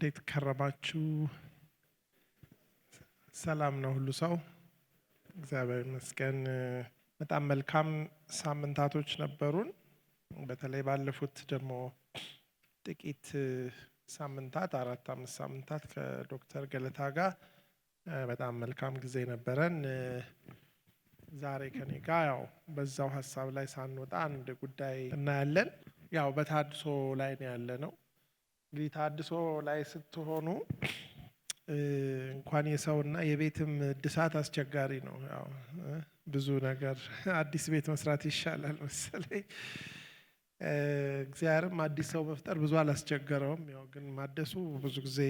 እንዴት ከረማችሁ? ሰላም ነው ሁሉ ሰው? እግዚአብሔር ይመስገን። በጣም መልካም ሳምንታቶች ነበሩን። በተለይ ባለፉት ደግሞ ጥቂት ሳምንታት 4-5 ሳምንታት ከዶክተር ገለታ ጋር በጣም መልካም ጊዜ ነበረን። ዛሬ ከኔ ጋር ያው በዛው ሀሳብ ላይ ሳንወጣ አንድ ጉዳይ እናያለን። ያው በታድሶ ላይ ነው ያለነው። እንግዲህ ታድሶ ላይ ስትሆኑ እንኳን የሰውና የቤትም እድሳት አስቸጋሪ ነው። ያው ብዙ ነገር አዲስ ቤት መስራት ይሻላል መሰለኝ። እግዚአብሔርም አዲስ ሰው መፍጠር ብዙ አላስቸገረውም። ያው ግን ማደሱ ብዙ ጊዜ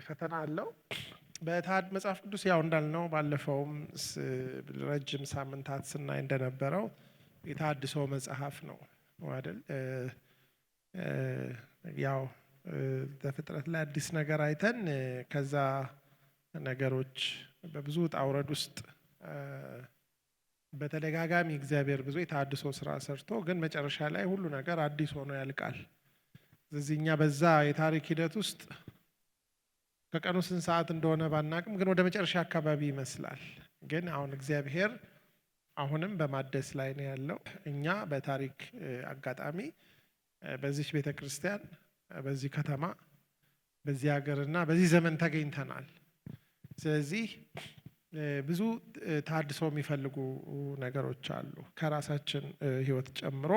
ፈተና አለው። መጽሐፍ ቅዱስ ያው እንዳልነው ባለፈውም ረጅም ሳምንታት ስናይ እንደነበረው የታድሶ መጽሐፍ ነው አይደል? ያው በፍጥረት ላይ አዲስ ነገር አይተን ከዛ ነገሮች በብዙ ውጣ ውረድ ውስጥ በተደጋጋሚ እግዚአብሔር ብዙ የታድሶ ስራ ሰርቶ ግን መጨረሻ ላይ ሁሉ ነገር አዲስ ሆኖ ያልቃል። ስለዚህ እኛ በዛ የታሪክ ሂደት ውስጥ ከቀኑ ስንት ሰዓት እንደሆነ ባናቅም ግን ወደ መጨረሻ አካባቢ ይመስላል። ግን አሁን እግዚአብሔር አሁንም በማደስ ላይ ነው ያለው። እኛ በታሪክ አጋጣሚ በዚህ ቤተ ክርስቲያን፣ በዚህ ከተማ፣ በዚህ ሀገርና በዚህ ዘመን ተገኝተናል። ስለዚህ ብዙ ታድሶ የሚፈልጉ ነገሮች አሉ። ከራሳችን ህይወት ጨምሮ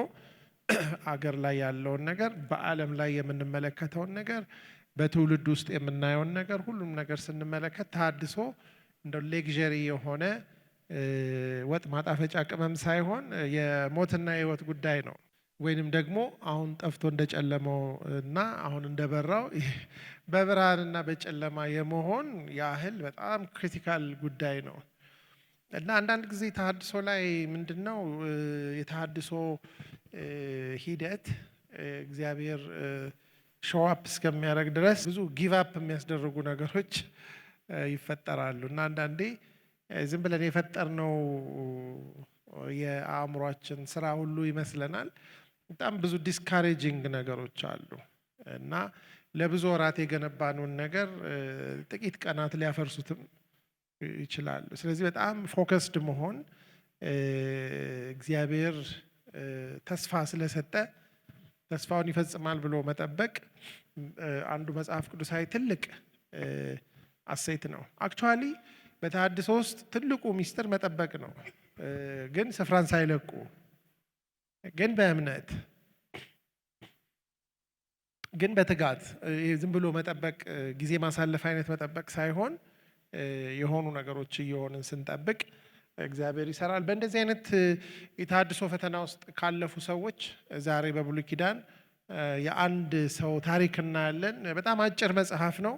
አገር ላይ ያለውን ነገር፣ በዓለም ላይ የምንመለከተውን ነገር፣ በትውልድ ውስጥ የምናየውን ነገር፣ ሁሉም ነገር ስንመለከት ታድሶ እንደ ሌግዠሪ የሆነ ወጥ ማጣፈጫ ቅመም ሳይሆን የሞትና የህይወት ጉዳይ ነው። ወይንም ደግሞ አሁን ጠፍቶ እንደጨለመው እና አሁን እንደበራው በብርሃንና በጨለማ የመሆን ያህል በጣም ክሪቲካል ጉዳይ ነው እና አንዳንድ ጊዜ ተሐድሶ ላይ ምንድነው የተሐድሶ ሂደት እግዚአብሔር ሾው አፕ እስከሚያደርግ ድረስ ብዙ ጊቭ አፕ የሚያስደርጉ ነገሮች ይፈጠራሉ እና አንዳንዴ ዝም ብለን የፈጠርነው የአእምሯችን ስራ ሁሉ ይመስለናል። በጣም ብዙ ዲስካሬጂንግ ነገሮች አሉ እና ለብዙ ወራት የገነባነውን ነገር ጥቂት ቀናት ሊያፈርሱትም ይችላሉ። ስለዚህ በጣም ፎከስድ መሆን እግዚአብሔር ተስፋ ስለሰጠ ተስፋውን ይፈጽማል ብሎ መጠበቅ አንዱ መጽሐፍ ቅዱሳዊ ትልቅ አሴት ነው። አክቹዋሊ በተሐድሶ ውስጥ ትልቁ ሚስጥር መጠበቅ ነው። ግን ስፍራን ሳይለቁ ግን በእምነት ግን በትጋት ዝም ብሎ መጠበቅ ጊዜ ማሳለፍ አይነት መጠበቅ ሳይሆን የሆኑ ነገሮች እየሆንን ስንጠብቅ እግዚአብሔር ይሰራል። በእንደዚህ አይነት የተሐድሶ ፈተና ውስጥ ካለፉ ሰዎች ዛሬ በብሉይ ኪዳን የአንድ ሰው ታሪክ እናያለን። በጣም አጭር መጽሐፍ ነው።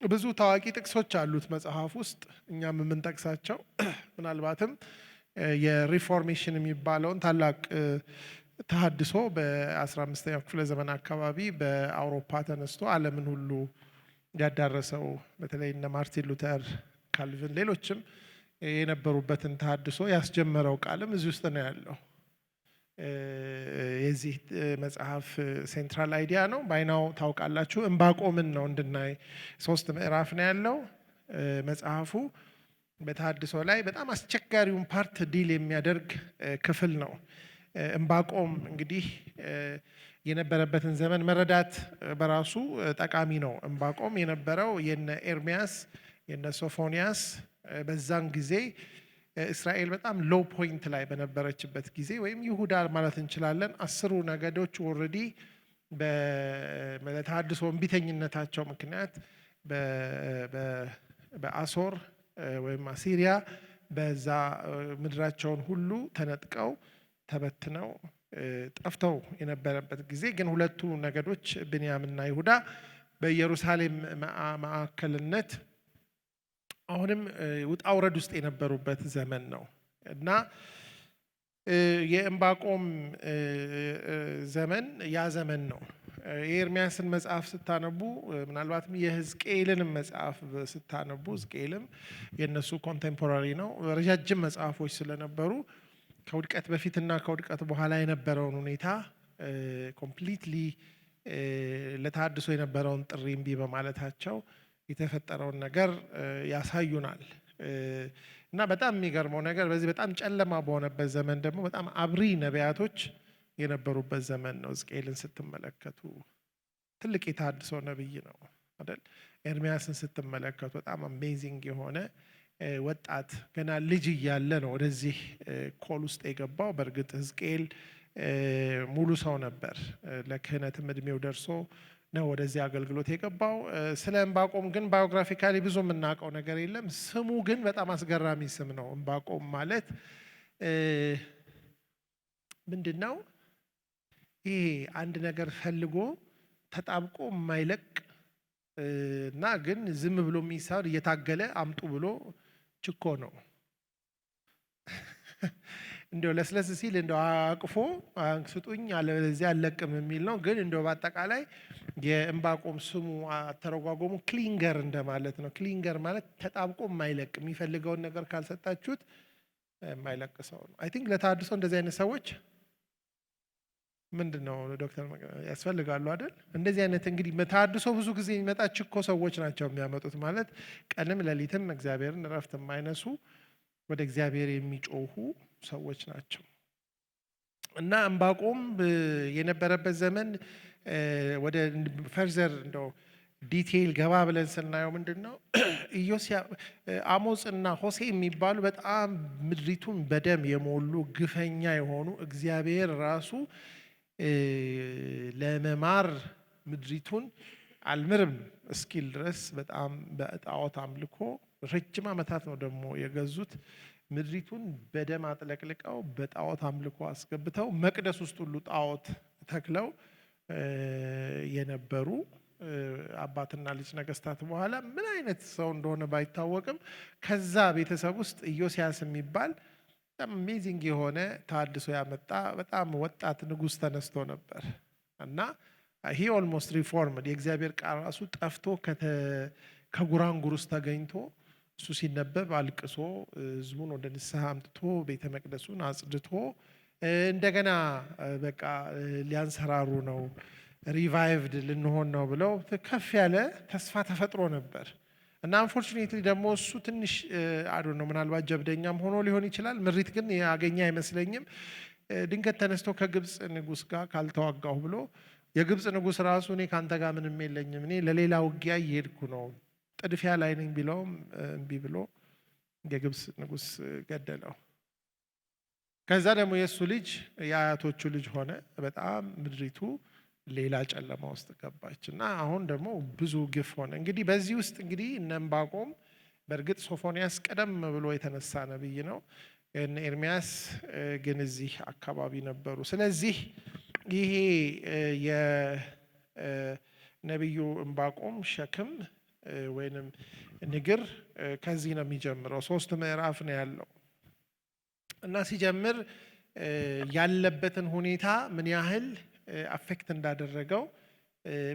ብዙ ታዋቂ ጥቅሶች አሉት መጽሐፍ ውስጥ እኛም የምንጠቅሳቸው ምናልባትም የሪፎርሜሽን የሚባለውን ታላቅ ተሐድሶ በ15ኛው ክፍለ ዘመን አካባቢ በአውሮፓ ተነስቶ ዓለምን ሁሉ ያዳረሰው በተለይ እነ ማርቲን ሉተር፣ ካልቪን፣ ሌሎችም የነበሩበትን ተሐድሶ ያስጀመረው ቃልም እዚህ ውስጥ ነው ያለው። የዚህ መጽሐፍ ሴንትራል አይዲያ ነው። ባይናው ታውቃላችሁ። ዕንባቆምን ነው እንድናይ 3 ምዕራፍ ነው ያለው መጽሐፉ። በተሐድሶ ላይ በጣም አስቸጋሪውን ፓርት ዲል የሚያደርግ ክፍል ነው። ዕንባቆም እንግዲህ የነበረበትን ዘመን መረዳት በራሱ ጠቃሚ ነው። ዕንባቆም የነበረው የነ ኤርሚያስ የነ ሶፎንያስ በዛን ጊዜ እስራኤል በጣም ሎው ፖይንት ላይ በነበረችበት ጊዜ ወይም ይሁዳ ማለት እንችላለን። 10 ነገዶች ኦልሬዲ በተሐድሶ እምቢተኝነታቸው ምክንያት በአሶር ወይም አሲሪያ በዛ ምድራቸውን ሁሉ ተነጥቀው ተበትነው ጠፍተው የነበረበት ጊዜ ግን ሁለቱ ነገዶች ብንያምና ይሁዳ በኢየሩሳሌም ማዕከልነት አሁንም ውጣ ውረድ ውስጥ የነበሩበት ዘመን ነው እና የዕንባቆም ዘመን ያ ዘመን ነው። የኤርሚያስን መጽሐፍ ስታነቡ ምናልባትም የሕዝቅኤልንም መጽሐፍ ስታነቡ ሕዝቅኤልም የነሱ ኮንቴምፖራሪ ነው። ረጃጅም መጽሐፎች ስለነበሩ ከውድቀት በፊትና ከውድቀት በኋላ የነበረውን ሁኔታ ኮምፕሊትሊ ለተሐድሶ የነበረውን ጥሪ እምቢ በማለታቸው የተፈጠረውን ነገር ያሳዩናል። እና በጣም የሚገርመው ነገር በዚህ በጣም ጨለማ በሆነበት ዘመን ደግሞ በጣም አብሪ ነቢያቶች የነበሩበት ዘመን ነው። ሕዝቅኤልን ስትመለከቱ ትልቅ የተሐድሶ ነብይ ነው አይደል? ኤርሚያስን ስትመለከቱ በጣም አሜዚንግ የሆነ ወጣት ገና ልጅ እያለ ነው ወደዚህ ኮል ውስጥ የገባው። በእርግጥ ሕዝቅኤል ሙሉ ሰው ነበር፣ ለክህነትም እድሜው ደርሶ ነው ወደዚህ አገልግሎት የገባው። ስለ ዕንባቆም ግን ባዮግራፊካሊ ብዙ የምናውቀው ነገር የለም። ስሙ ግን በጣም አስገራሚ ስም ነው። ዕንባቆም ማለት ምንድን ነው? ይሄ አንድ ነገር ፈልጎ ተጣብቆ የማይለቅ እና ግን ዝም ብሎ የሚሳር እየታገለ አምጡ ብሎ ችኮ ነው። እንደው ለስለስ ሲል እንደው አቅፎ ስጡኝ አለበለዚያ አለቅም የሚል ነው። ግን እንደው በአጠቃላይ የዕንባቆም ስሙ አተረጓጎሙ ክሊንገር እንደማለት ነው። ክሊንገር ማለት ተጣብቆ የማይለቅ የሚፈልገውን ነገር ካልሰጣችሁት የማይለቅ ሰው ነው። አይ ቲንክ ለተሐድሶ እንደዚህ አይነት ሰዎች ምንድን ነው ዶክተር ያስፈልጋሉ አይደል? እንደዚህ አይነት እንግዲህ ተሐድሶ ብዙ ጊዜ የሚመጣ ችኮ ሰዎች ናቸው የሚያመጡት። ማለት ቀንም ሌሊትም እግዚአብሔርን እረፍት የማይነሱ ወደ እግዚአብሔር የሚጮሁ ሰዎች ናቸው። እና ዕንባቆም የነበረበት ዘመን ወደ ፈርዘር እንደው ዲቴይል ገባ ብለን ስናየው ምንድን ነው አሞጽ እና ሆሴ የሚባሉ በጣም ምድሪቱን በደም የሞሉ ግፈኛ የሆኑ እግዚአብሔር ራሱ ለመማር ምድሪቱን አልምርም እስኪል ድረስ በጣም በጣዖት አምልኮ ረጅም ዓመታት ነው ደግሞ የገዙት። ምድሪቱን በደም አጥለቅልቀው በጣዖት አምልኮ አስገብተው መቅደስ ውስጥ ሁሉ ጣዖት ተክለው የነበሩ አባትና ልጅ ነገስታት በኋላ ምን አይነት ሰው እንደሆነ ባይታወቅም ከዛ ቤተሰብ ውስጥ ኢዮስያስ የሚባል በጣም አሜዚንግ የሆነ ተሐድሶ ያመጣ በጣም ወጣት ንጉሥ ተነስቶ ነበር እና ሂ ኦልሞስት ሪፎርምድ የእግዚአብሔር ቃል ራሱ ጠፍቶ ከጉራንጉር ውስጥ ተገኝቶ እሱ ሲነበብ አልቅሶ ህዝቡን ወደ ንስሐ አምጥቶ ቤተ መቅደሱን አጽድቶ እንደገና በቃ ሊያንሰራሩ ነው ሪቫይቭድ ልንሆን ነው ብለው ከፍ ያለ ተስፋ ተፈጥሮ ነበር። እና አንፎርቹኔትሊ ደግሞ እሱ ትንሽ አዶ ነው ምናልባት ጀብደኛም ሆኖ ሊሆን ይችላል። ምሪት ግን ያገኘ አይመስለኝም። ድንገት ተነስቶ ከግብፅ ንጉሥ ጋር ካልተዋጋሁ ብሎ የግብፅ ንጉሥ ራሱ እኔ ካንተ ጋር ምንም የለኝም እኔ ለሌላ ውጊያ እየሄድኩ ነው ጥድፊያ ላይ ነኝ ቢለውም እምቢ ብሎ የግብፅ ንጉሥ ገደለው። ከዛ ደግሞ የእሱ ልጅ የአያቶቹ ልጅ ሆነ። በጣም ምድሪቱ ሌላ ጨለማ ውስጥ ገባች እና አሁን ደግሞ ብዙ ግፍ ሆነ። እንግዲህ በዚህ ውስጥ እንግዲህ እነ ዕንባቆም በእርግጥ ሶፎንያስ ቀደም ብሎ የተነሳ ነብይ ነው። ኤርሚያስ ግን እዚህ አካባቢ ነበሩ። ስለዚህ ይሄ የነቢዩ ዕንባቆም ሸክም ወይንም ንግር ከዚህ ነው የሚጀምረው። 3 ምዕራፍ ነው ያለው እና ሲጀምር ያለበትን ሁኔታ ምን ያህል አፌክት እንዳደረገው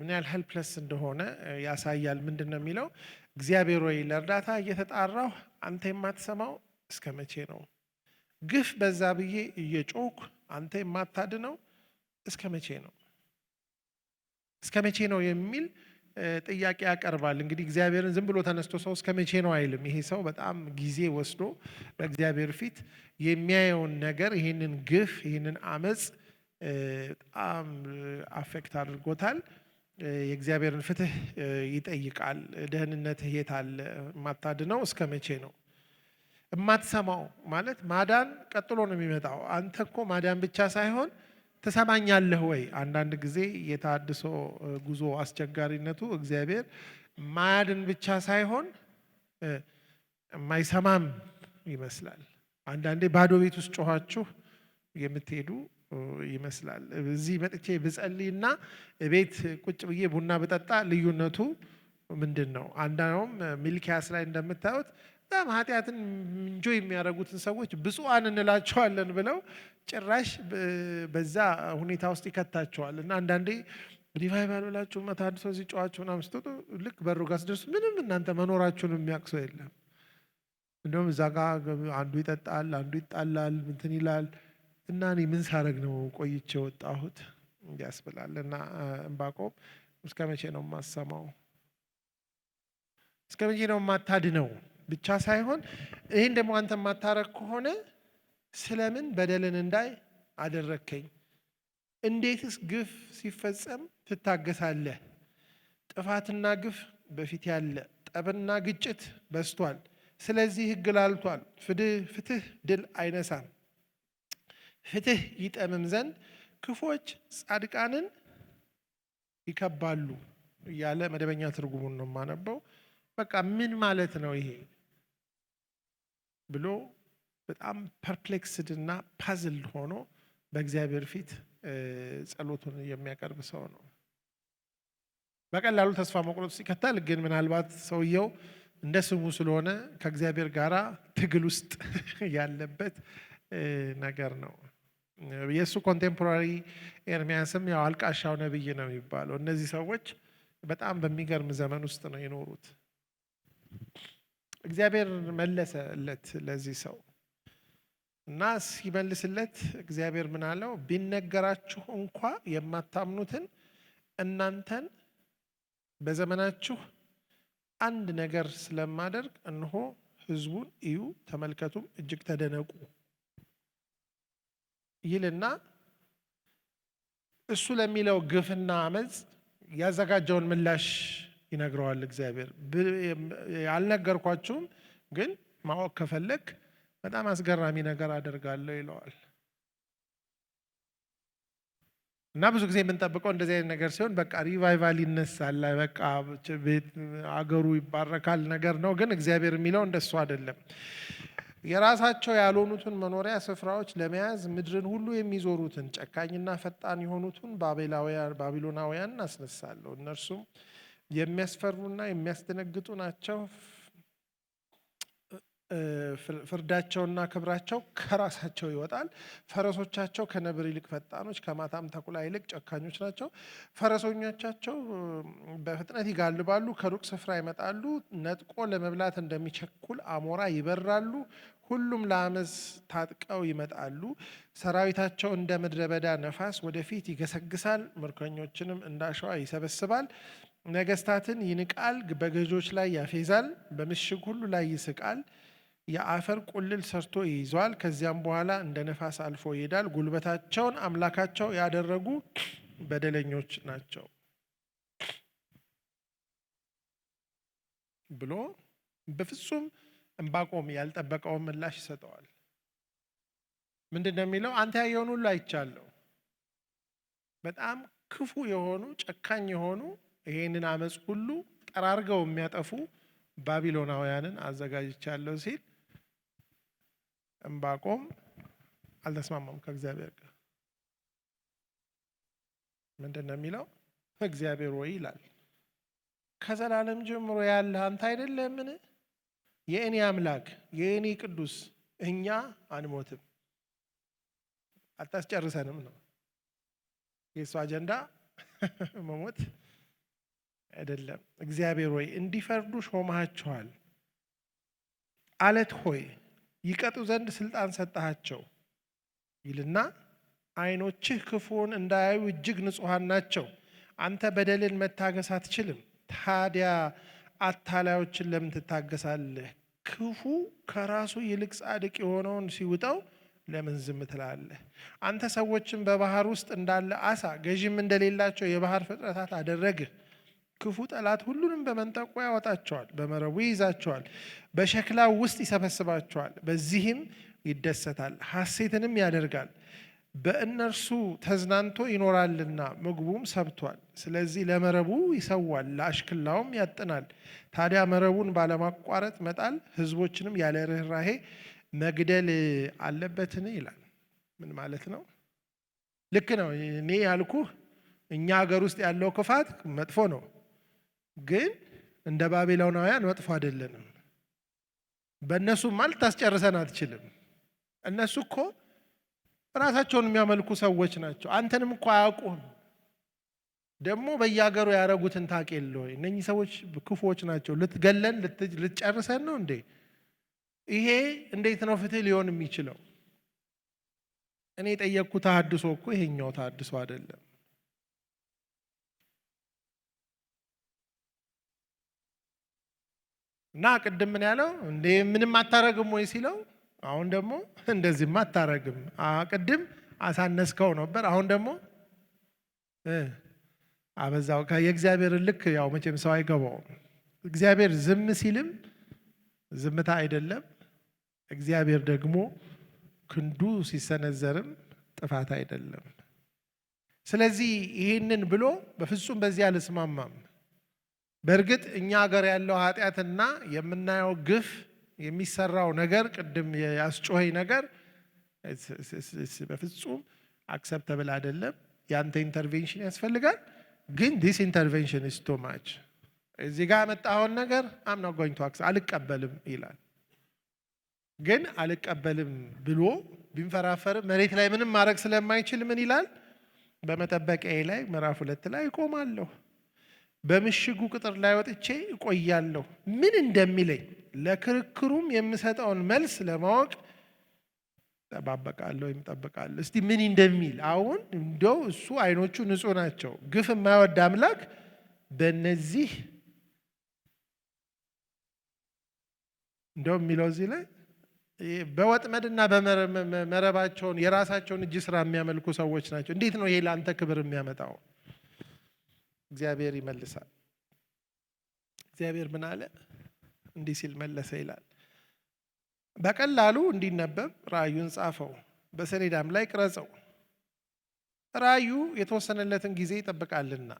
ምን ያህል ሄልፕለስ እንደሆነ ያሳያል። ምንድን ነው የሚለው? እግዚአብሔር ሆይ ለእርዳታ እየተጣራሁ አንተ የማትሰማው እስከ መቼ ነው? ግፍ በዛ ብዬ እየጮኩ አንተ የማታድነው እስከ መቼ ነው? እስከ መቼ ነው የሚል ጥያቄ ያቀርባል። እንግዲህ እግዚአብሔርን ዝም ብሎ ተነስቶ ሰው እስከ መቼ ነው አይልም። ይሄ ሰው በጣም ጊዜ ወስዶ በእግዚአብሔር ፊት የሚያየውን ነገር ይህንን ግፍ ይህንን አመፅ በጣም አፌክት አድርጎታል። የእግዚአብሔርን ፍትህ ይጠይቃል። ደህንነትህ የት አለ? የማታድነው እስከ መቼ ነው? የማትሰማው ማለት ማዳን ቀጥሎ ነው የሚመጣው። አንተ እኮ ማዳን ብቻ ሳይሆን ትሰማኛለህ ወይ? አንዳንድ ጊዜ የተሐድሶ ጉዞ አስቸጋሪነቱ እግዚአብሔር ማያድን ብቻ ሳይሆን የማይሰማም ይመስላል። አንዳንዴ ባዶ ቤት ውስጥ ጮኻችሁ የምትሄዱ ይመስላል። እዚህ መጥቼ ብጸልይና ቤት ቁጭ ብዬ ቡና ብጠጣ ልዩነቱ ምንድን ነው? አንዳውም ሚልኪያስ ላይ እንደምታዩት በጣም ኃጢአትን እንጆ የሚያደርጉትን ሰዎች ብፁዓን እንላቸዋለን ብለው ጭራሽ በዛ ሁኔታ ውስጥ ይከታቸዋል። እና አንዳንዴ ሪቫይቫል ብላችሁ ተሐድሶ እዚህ ጨዋችሁ ምናምን ስትወጡ ልክ በሩ ጋር ስደርሱ ምንም እናንተ መኖራችሁን የሚያውቅ ሰው የለም። እንደውም እዛ ጋር አንዱ ይጠጣል፣ አንዱ ይጣላል፣ እንትን ይላል። እና እኔ ምን ሳረግ ነው ቆይቼ ወጣሁት? ያስብላልና ዕንባቆም እስከ መቼ ነው የማሰማው? እስከ መቼ ነው የማታድነው ብቻ ሳይሆን ይህን ደግሞ አንተ የማታረግ ከሆነ ስለምን በደልን እንዳይ አደረግከኝ? እንዴትስ ግፍ ሲፈጸም ትታገሳለህ? ጥፋትና ግፍ በፊት ያለ ጠብና ግጭት በዝቷል። ስለዚህ ሕግ ላልቷል። ፍትህ ድል አይነሳም። ፍትህ ይጠምም ዘንድ ክፎች ጻድቃንን ይከባሉ እያለ መደበኛ ትርጉሙን ነው የማነበው። በቃ ምን ማለት ነው ይሄ ብሎ በጣም ፐርፕሌክስድ እና ፓዝልድ ሆኖ በእግዚአብሔር ፊት ጸሎቱን የሚያቀርብ ሰው ነው። በቀላሉ ተስፋ መቁረጥ ሲከተል ግን ምናልባት ሰውየው እንደ ስሙ ስለሆነ ከእግዚአብሔር ጋር ትግል ውስጥ ያለበት ነገር ነው። የእሱ ኮንቴምፖራሪ ኤርሚያስም ያው አልቃሻው ነብይ ነው የሚባለው። እነዚህ ሰዎች በጣም በሚገርም ዘመን ውስጥ ነው የኖሩት። እግዚአብሔር መለሰለት ለዚህ ሰው እና ሲመልስለት እግዚአብሔር ምን አለው? ቢነገራችሁ እንኳ የማታምኑትን እናንተን በዘመናችሁ አንድ ነገር ስለማደርግ እነሆ ሕዝቡን እዩ፣ ተመልከቱም፣ እጅግ ተደነቁ ይልና እሱ ለሚለው ግፍና አመፅ ያዘጋጀውን ምላሽ ይነግረዋል። እግዚአብሔር አልነገርኳችሁም፣ ግን ማወቅ ከፈለግ በጣም አስገራሚ ነገር አደርጋለሁ ይለዋል። እና ብዙ ጊዜ የምንጠብቀው እንደዚህ አይነት ነገር ሲሆን በቃ ሪቫይቫል ይነሳል፣ በቃ አገሩ ይባረካል ነገር ነው። ግን እግዚአብሔር የሚለው እንደሱ አይደለም። የራሳቸው ያልሆኑትን መኖሪያ ስፍራዎች ለመያዝ ምድርን ሁሉ የሚዞሩትን ጨካኝና ፈጣን የሆኑትን ባቢሎናውያን አስነሳለሁ። እነርሱም የሚያስፈሩና የሚያስደነግጡ ናቸው። ፍርዳቸውና ክብራቸው ከራሳቸው ይወጣል። ፈረሶቻቸው ከነብር ይልቅ ፈጣኖች፣ ከማታም ተኩላ ይልቅ ጨካኞች ናቸው። ፈረሰኞቻቸው በፍጥነት ይጋልባሉ፣ ከሩቅ ስፍራ ይመጣሉ። ነጥቆ ለመብላት እንደሚቸኩል አሞራ ይበራሉ። ሁሉም ለአመፅ ታጥቀው ይመጣሉ። ሰራዊታቸው እንደ ምድረ በዳ ነፋስ ወደፊት ይገሰግሳል። ምርኮኞችንም እንዳሸዋ ይሰበስባል። ነገስታትን ይንቃል፣ በገዦች ላይ ያፌዛል፣ በምሽግ ሁሉ ላይ ይስቃል። የአፈር ቁልል ሰርቶ ይይዟል። ከዚያም በኋላ እንደ ነፋስ አልፎ ይሄዳል። ጉልበታቸውን አምላካቸው ያደረጉ በደለኞች ናቸው ብሎ በፍጹም ዕንባቆም ያልጠበቀውን ምላሽ ይሰጠዋል። ምንድን ነው የሚለው? አንተ ያየውን ሁሉ አይቻለሁ። በጣም ክፉ የሆኑ ጨካኝ የሆኑ ይሄንን አመፅ ሁሉ ጠራርገው የሚያጠፉ ባቢሎናውያንን አዘጋጅቻለሁ ሲል ዕንባቆም አልተስማማም ከእግዚአብሔር ጋር። ምንድን ነው የሚለው? እግዚአብሔር ወይ ይላል፣ ከዘላለም ጀምሮ ያለ አንተ አይደለምን? የእኔ አምላክ የእኔ ቅዱስ፣ እኛ አንሞትም፣ አታስጨርሰንም ነው የእሱ አጀንዳ። መሞት አይደለም። እግዚአብሔር ሆይ እንዲፈርዱ ሾመሃቸዋል። አለት ሆይ ይቀጡ ዘንድ ስልጣን ሰጠሃቸው ይልና ዓይኖችህ ክፉን እንዳያዩ እጅግ ንጹሐን ናቸው። አንተ በደልን መታገስ አትችልም። ታዲያ አታላዮችን ለምን ትታገሳለህ? ክፉ ከራሱ ይልቅ ጻድቅ የሆነውን ሲውጠው ለምን ዝም ትላለህ? አንተ ሰዎችን በባህር ውስጥ እንዳለ አሳ ገዥም እንደሌላቸው የባህር ፍጥረታት አደረግህ። ክፉ ጠላት ሁሉንም በመንጠቆ ያወጣቸዋል፣ በመረቡ ይይዛቸዋል፣ በሸክላው ውስጥ ይሰበስባቸዋል። በዚህም ይደሰታል፣ ሐሴትንም ያደርጋል። በእነርሱ ተዝናንቶ ይኖራልና ምግቡም ሰብቷል። ስለዚህ ለመረቡ ይሰዋል፣ ለአሽክላውም ያጥናል። ታዲያ መረቡን ባለማቋረጥ መጣል ሕዝቦችንም ያለ ርኅራኄ መግደል አለበትን? ይላል። ምን ማለት ነው? ልክ ነው። እኔ ያልኩህ እኛ ሀገር ውስጥ ያለው ክፋት መጥፎ ነው፣ ግን እንደ ባቢሎናውያን መጥፎ አይደለንም። በእነሱማ ልታስጨርሰን አትችልም። እነሱ እኮ ራሳቸውን የሚያመልኩ ሰዎች ናቸው። አንተንም እኮ አያውቁህም። ደግሞ በየሀገሩ ያደረጉትን ታውቅ የለ ወይ? እነኚህ ሰዎች ክፉዎች ናቸው። ልትገለን ልትጨርሰን ነው እንዴ? ይሄ እንዴት ነው ፍትህ ሊሆን የሚችለው? እኔ የጠየቅኩ ተሐድሶ እኮ ይሄኛው ተሐድሶ አይደለም። እና ቅድም ምን ያለው እንዴ ምንም አታረግም ወይ ሲለው አሁን ደግሞ እንደዚህማ አታረግም። ቅድም አሳነስከው ነበር፣ አሁን ደግሞ አበዛው። የእግዚአብሔር ልክ ያው መቼም ሰው አይገባውም። እግዚአብሔር ዝም ሲልም ዝምታ አይደለም፣ እግዚአብሔር ደግሞ ክንዱ ሲሰነዘርም ጥፋት አይደለም። ስለዚህ ይህንን ብሎ በፍጹም በዚህ አልስማማም። በእርግጥ እኛ ሀገር ያለው ኃጢአትና የምናየው ግፍ የሚሰራው ነገር ቅድም ያስጮኸኝ ነገር በፍጹም አክሰፕተብል አይደለም። ያንተ ኢንተርቬንሽን ያስፈልጋል። ግን ዲስ ኢንተርቬንሽን ኢዝ ቱ ማች። እዚህ ጋር ያመጣኸውን ነገር አም ኖት ጎይንግ ቱ አክሰፕት አልቀበልም ይላል። ግን አልቀበልም ብሎ ቢንፈራፈር መሬት ላይ ምንም ማድረግ ስለማይችል ምን ይላል? በመጠበቂያዬ ላይ ምዕራፍ 2 ላይ እቆማለሁ፣ በምሽጉ ቅጥር ላይ ወጥቼ እቆያለሁ። ምን እንደሚለኝ ለክርክሩም የምሰጠውን መልስ ለማወቅ ጠባበቃለሁ ወይም ጠብቃለሁ። እስቲ ምን እንደሚል አሁን እንደው እሱ አይኖቹ ንጹህ ናቸው። ግፍ የማይወድ አምላክ በእነዚህ እንደው የሚለው እዚህ ላይ በወጥመድና በመረባቸውን የራሳቸውን እጅ ስራ የሚያመልኩ ሰዎች ናቸው። እንዴት ነው ይሄ ለአንተ ክብር የሚያመጣው? እግዚአብሔር ይመልሳል። እግዚአብሔር ምን አለ? እንዲህ ሲል መለሰ ይላል። በቀላሉ እንዲነበብ ራእዩን ጻፈው፣ በሰሌዳም ላይ ቅረጸው። ራእዩ የተወሰነለትን ጊዜ ይጠብቃልና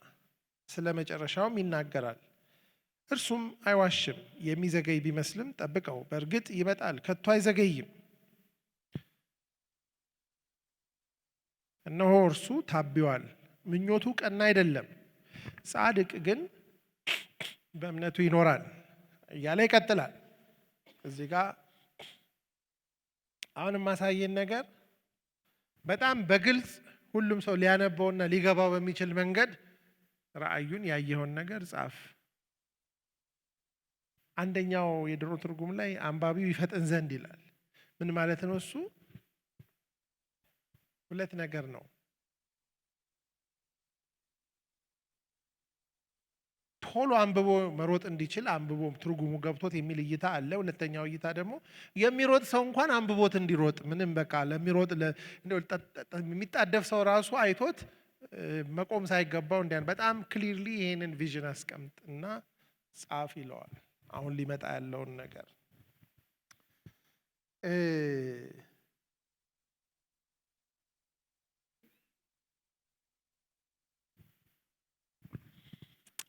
ስለ መጨረሻውም ይናገራል። እርሱም አይዋሽም። የሚዘገይ ቢመስልም ጠብቀው፣ በእርግጥ ይመጣል፣ ከቶ አይዘገይም። እነሆ እርሱ ታቢዋል፣ ምኞቱ ቀና አይደለም፣ ጻድቅ ግን በእምነቱ ይኖራል እያለ ይቀጥላል። እዚህ ጋር አሁን የማሳየን ነገር በጣም በግልጽ ሁሉም ሰው ሊያነበውና ሊገባው በሚችል መንገድ ራእዩን ያየኸውን ነገር ጻፍ። አንደኛው የድሮ ትርጉም ላይ አንባቢው ይፈጥን ዘንድ ይላል። ምን ማለት ነው? እሱ ሁለት ነገር ነው። ቶሎ አንብቦ መሮጥ እንዲችል አንብቦ ትርጉሙ ገብቶት የሚል እይታ አለ። ሁለተኛው እይታ ደግሞ የሚሮጥ ሰው እንኳን አንብቦት እንዲሮጥ ምንም በቃ ለሚሮጥ የሚጣደፍ ሰው ራሱ አይቶት መቆም ሳይገባው እንዲያን በጣም ክሊርሊ ይሄንን ቪዥን አስቀምጥና ጻፍ ይለዋል። አሁን ሊመጣ ያለውን ነገር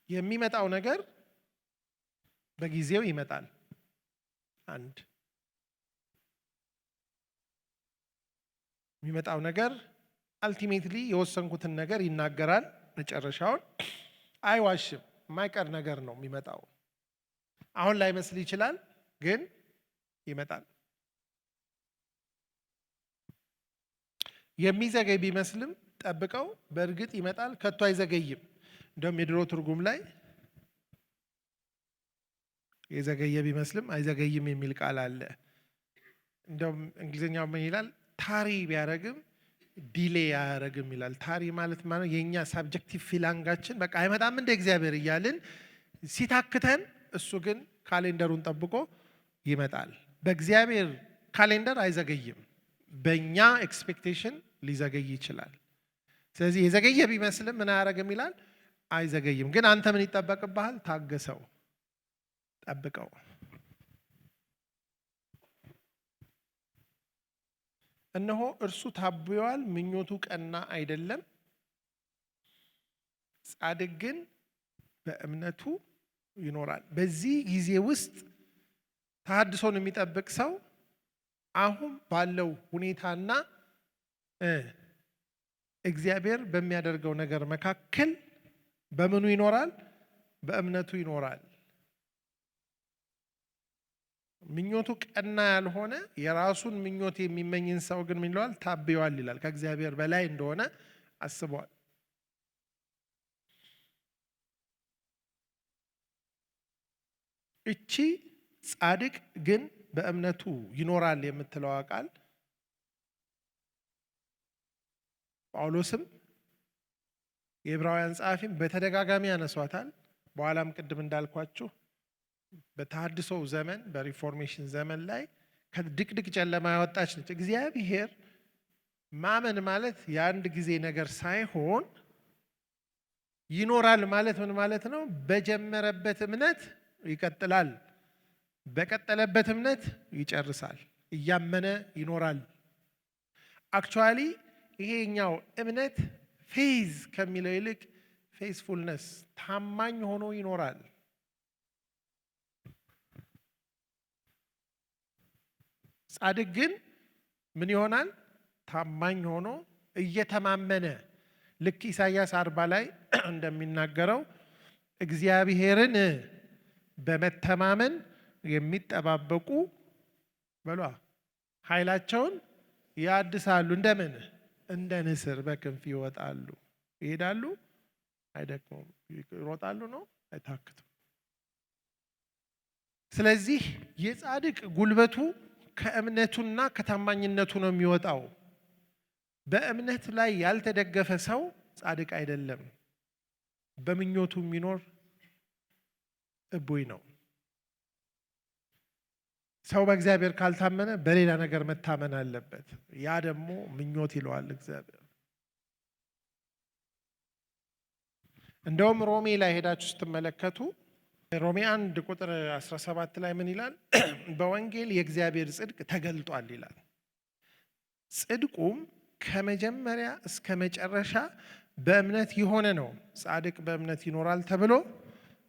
የሚመጣው ነገር በጊዜው ይመጣል። አንድ የሚመጣው ነገር አልቲሜትሊ የወሰንኩትን ነገር ይናገራል። መጨረሻውን አይዋሽም። የማይቀር ነገር ነው የሚመጣው። አሁን ላይ መስል ይችላል፣ ግን ይመጣል። የሚዘገይ ቢመስልም ጠብቀው፣ በእርግጥ ይመጣል፣ ከቶ አይዘገይም። እንደውም የድሮ ትርጉም ላይ የዘገየ ቢመስልም አይዘገይም የሚል ቃል አለ። እንደውም እንግሊዝኛው ምን ይላል? ታሪ ቢያደርግም ዲሌ አያደርግም ይላል። ታሪ ማለት የኛ ሳብጀክቲቭ ፊላንጋችን በቃ አይመጣም እንደ እግዚአብሔር እያልን ሲታክተን፣ እሱ ግን ካሌንደሩን ጠብቆ ይመጣል። በእግዚአብሔር ካሌንደር አይዘገይም። በእኛ ኤክስፔክቴሽን ሊዘገይ ይችላል። ስለዚህ የዘገየ ቢመስልም ምን አያደርግም ይላል? አይዘገይም። ግን አንተ ምን ይጠበቅብሃል? ታገሰው፣ ጠብቀው። እነሆ እርሱ ታብዮአል፣ ምኞቱ ቀና አይደለም፣ ጻድቅ ግን በእምነቱ ይኖራል። በዚህ ጊዜ ውስጥ ተሐድሶን የሚጠብቅ ሰው አሁን ባለው ሁኔታና እግዚአብሔር በሚያደርገው ነገር መካከል በምኑ ይኖራል? በእምነቱ ይኖራል። ምኞቱ ቀና ያልሆነ የራሱን ምኞት የሚመኝን ሰው ግን ምን ይለዋል? ታብዮአል ይላል። ከእግዚአብሔር በላይ እንደሆነ አስቧል። እቺ ጻድቅ ግን በእምነቱ ይኖራል የምትለዋ ቃል ጳውሎስም የዕብራውያን ጸሐፊም በተደጋጋሚ ያነሷታል። በኋላም ቅድም እንዳልኳችሁ በተሐድሶ ዘመን በሪፎርሜሽን ዘመን ላይ ከድቅድቅ ጨለማ ያወጣች ነች። እግዚአብሔር ማመን ማለት የአንድ ጊዜ ነገር ሳይሆን ይኖራል ማለት ምን ማለት ነው? በጀመረበት እምነት ይቀጥላል፣ በቀጠለበት እምነት ይጨርሳል፣ እያመነ ይኖራል። አክቹዋሊ ይሄኛው እምነት ፌዝ ከሚለው ይልቅ ፌስፉልነስ ታማኝ ሆኖ ይኖራል። ጻድቅ ግን ምን ይሆናል? ታማኝ ሆኖ እየተማመነ ልክ ኢሳይያስ 40 ላይ እንደሚናገረው እግዚአብሔርን በመተማመን የሚጠባበቁ በሏ ኃይላቸውን ያድሳሉ። እንደምን? እንደ ንስር በክንፍ ይወጣሉ፣ ይሄዳሉ፣ አይደክሙም፣ ይሮጣሉ ነው አይታክቱም። ስለዚህ የጻድቅ ጉልበቱ ከእምነቱና ከታማኝነቱ ነው የሚወጣው። በእምነት ላይ ያልተደገፈ ሰው ጻድቅ አይደለም። በምኞቱ የሚኖር እቡይ ነው። ሰው በእግዚአብሔር ካልታመነ በሌላ ነገር መታመን አለበት። ያ ደግሞ ምኞት ይለዋል እግዚአብሔር። እንደውም ሮሜ ላይ ሄዳችሁ ስትመለከቱ ሮሜ 1 ቁጥር 17 ላይ ምን ይላል? በወንጌል የእግዚአብሔር ጽድቅ ተገልጧል ይላል። ጽድቁም ከመጀመሪያ እስከ መጨረሻ በእምነት የሆነ ነው። ጻድቅ በእምነት ይኖራል ተብሎ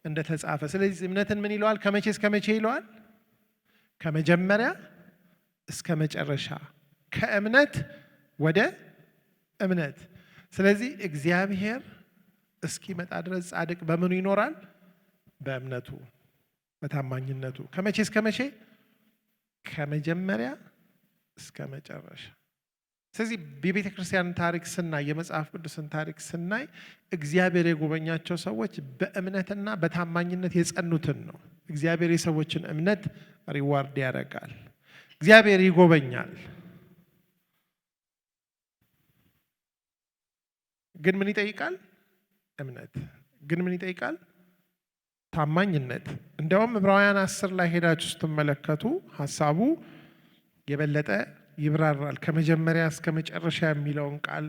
እንደተጻፈ። ስለዚህ እምነትን ምን ይለዋል? ከመቼ እስከ መቼ ይለዋል? ከመጀመሪያ እስከ መጨረሻ፣ ከእምነት ወደ እምነት። ስለዚህ እግዚአብሔር እስኪመጣ ድረስ ጻድቅ በምኑ ይኖራል? በእምነቱ፣ በታማኝነቱ። ከመቼ እስከ መቼ? ከመጀመሪያ እስከ መጨረሻ። ስለዚህ የቤተ ክርስቲያን ታሪክ ስናይ፣ የመጽሐፍ ቅዱስን ታሪክ ስናይ እግዚአብሔር የጎበኛቸው ሰዎች በእምነትና በታማኝነት የጸኑትን ነው። እግዚአብሔር የሰዎችን እምነት ሪዋርድ ያደርጋል። እግዚአብሔር ይጎበኛል። ግን ምን ይጠይቃል? እምነት። ግን ምን ይጠይቃል? ታማኝነት። እንደውም ዕብራውያን 10 ላይ ሄዳችሁ ስትመለከቱ ሀሳቡ የበለጠ ይብራራል። ከመጀመሪያ እስከ መጨረሻ የሚለውን ቃል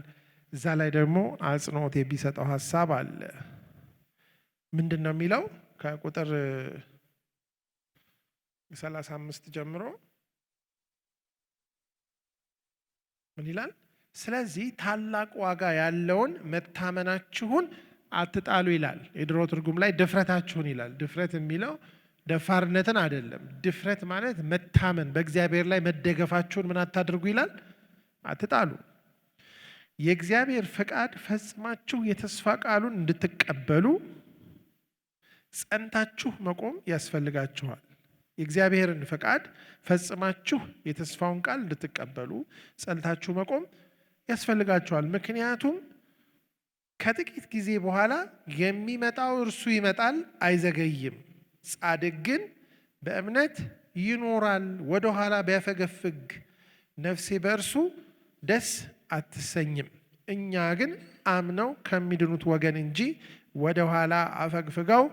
እዛ ላይ ደግሞ አጽንኦት የሚሰጠው ሀሳብ አለ። ምንድን ነው የሚለው? ከቁጥር 35 ጀምሮ ምን ይላል? ስለዚህ ታላቅ ዋጋ ያለውን መታመናችሁን አትጣሉ ይላል። የድሮ ትርጉም ላይ ድፍረታችሁን ይላል። ድፍረት የሚለው ደፋርነትን አይደለም። ድፍረት ማለት መታመን፣ በእግዚአብሔር ላይ መደገፋችሁን ምን አታድርጉ ይላል? አትጣሉ። የእግዚአብሔር ፈቃድ ፈጽማችሁ የተስፋ ቃሉን እንድትቀበሉ ጸንታችሁ መቆም ያስፈልጋችኋል። የእግዚአብሔርን ፈቃድ ፈጽማችሁ የተስፋውን ቃል እንድትቀበሉ ጸንታችሁ መቆም ያስፈልጋችኋል። ምክንያቱም ከጥቂት ጊዜ በኋላ የሚመጣው እርሱ ይመጣል፣ አይዘገይም። ጻድቅ ግን በእምነት ይኖራል። ወደ ኋላ ቢያፈገፍግ ነፍሴ በእርሱ ደስ አትሰኝም። እኛ ግን አምነው ከሚድኑት ወገን እንጂ ወደ ኋላ አፈግፍገው